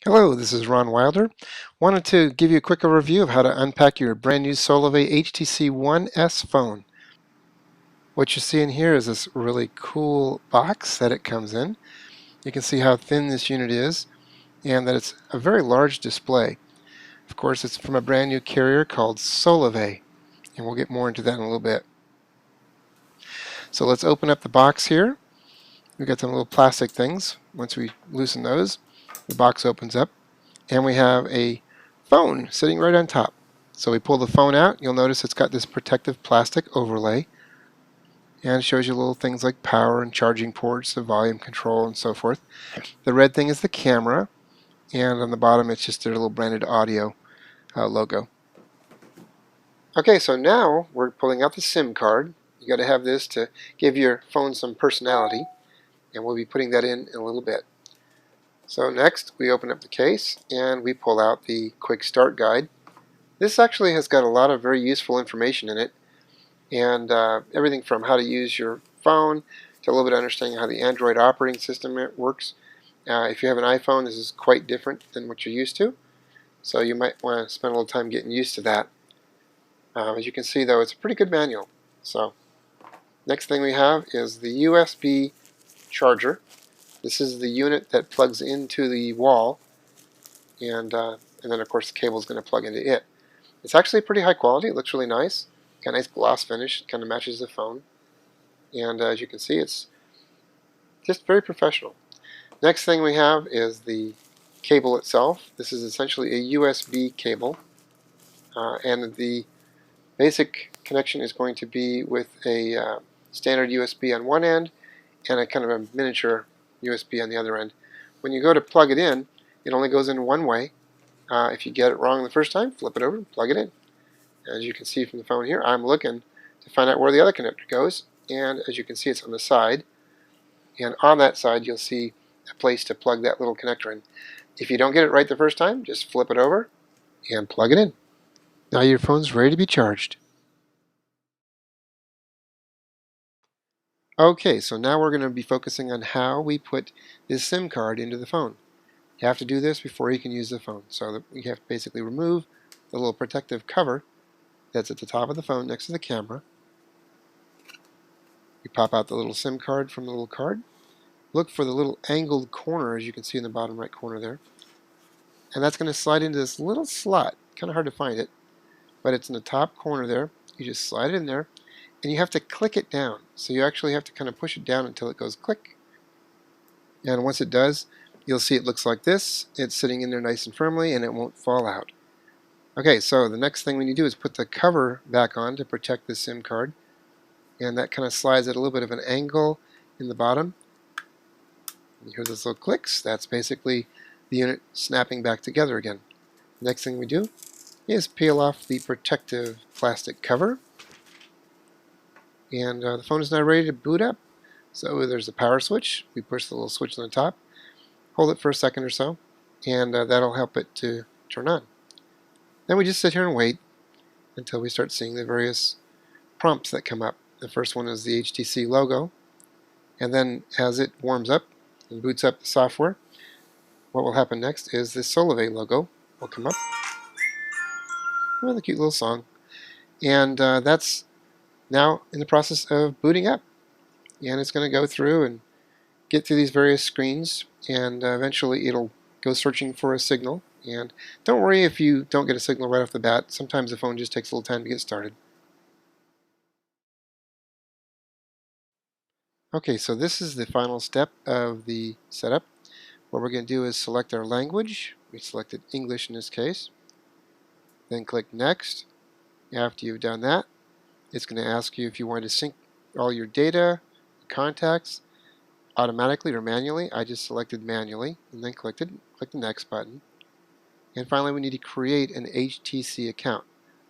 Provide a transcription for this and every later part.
Hello, this is Ron Wilder. Wanted to give you a quick overview of how to unpack your brand new Solove HTC One S phone. What you see in here is this really cool box that it comes in. You can see how thin this unit is and that it's a very large display. Of course, it's from a brand new carrier called Solove, and we'll get more into that in a little bit. So let's open up the box here. We've got some little plastic things. Once we loosen those, the box opens up, and we have a phone sitting right on top. So we pull the phone out, you'll notice it's got this protective plastic overlay, and it shows you little things like power and charging ports, the volume control, and so forth. The red thing is the camera, and on the bottom it's just their little branded audio logo. Okay, so now we're pulling out the SIM card. You got to have this to give your phone some personality, and we'll be putting that in a little bit. So next we open up the case and we pull out the quick start guide. This actually has got a lot of very useful information in it, and everything from how to use your phone to a little bit of understanding how the Android operating system works. If you have an iPhone, this is quite different than what you're used to, so you might want to spend a little time getting used to that. As you can see though, it's a pretty good manual. So next thing we have is the USB charger. This is the unit that plugs into the wall, and then of course the cable is going to plug into it. It's actually pretty high quality. It looks really nice. Got a nice gloss finish. It kind of matches the phone. And as you can see, it's just very professional. Next thing we have is the cable itself. This is essentially a USB cable. And the basic connection is going to be with a standard USB on one end and a kind of a miniature USB on the other end. When you go to plug it in, it only goes in one way. If you get it wrong the first time, flip it over and plug it in. As you can see from the phone here, I'm looking to find out where the other connector goes, and as you can see, it's on the side, and on that side you'll see a place to plug that little connector in. If you don't get it right the first time, just flip it over and plug it in. Now your phone's ready to be charged. Okay, so now we're going to be focusing on how we put this SIM card into the phone. You have to do this before you can use the phone, so that you have to basically remove the little protective cover that's at the top of the phone next to the camera. You pop out the little SIM card from the little card. Look for the little angled corner, as you can see in the bottom right corner there. And that's going to slide into this little slot. Kind of hard to find it, but it's in the top corner there. You just slide it in there, and you have to click it down. So you actually have to kind of push it down until it goes click. And once it does, you'll see it looks like this. It's sitting in there nice and firmly, and it won't fall out. Okay, so the next thing we need to do is put the cover back on to protect the SIM card. And that kind of slides at a little bit of an angle in the bottom. You hear those little clicks. That's basically the unit snapping back together again. Next thing we do is peel off the protective plastic cover. And the phone is now ready to boot up. So there's the power switch. We push the little switch on the top, hold it for a second or so, and that'll help it to turn on. Then we just sit here and wait until we start seeing the various prompts that come up. The first one is the HTC logo, and then as it warms up and boots up the software, what will happen next is the Solove logo will come up with a cute little song, and that's now in the process of booting up, and it's going to go through and get through these various screens, and eventually it'll go searching for a signal. And don't worry if you don't get a signal right off the bat. Sometimes the phone just takes a little time to get started. Okay, so this is the final step of the setup. What we're going to do is select our language. We selected English in this case. Then click Next. After you've done that, it's going to ask you if you want to sync all your data, contacts, automatically or manually. I just selected manually and then click the Next button. And finally, we need to create an HTC account.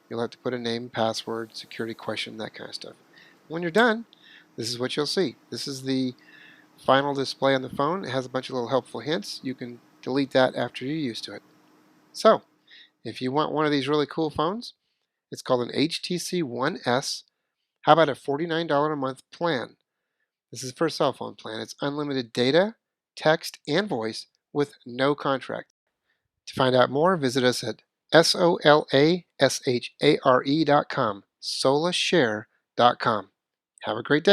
You'll have to put a name, password, security question, that kind of stuff. When you're done, this is what you'll see. This is the final display on the phone. It has a bunch of little helpful hints. You can delete that after you're used to it. So, if you want one of these really cool phones, it's called an HTC One S. How about a $49 a month plan? This is for a cell phone plan. It's unlimited data, text, and voice with no contract. To find out more, visit us at solashare.com, solashare.com. Have a great day.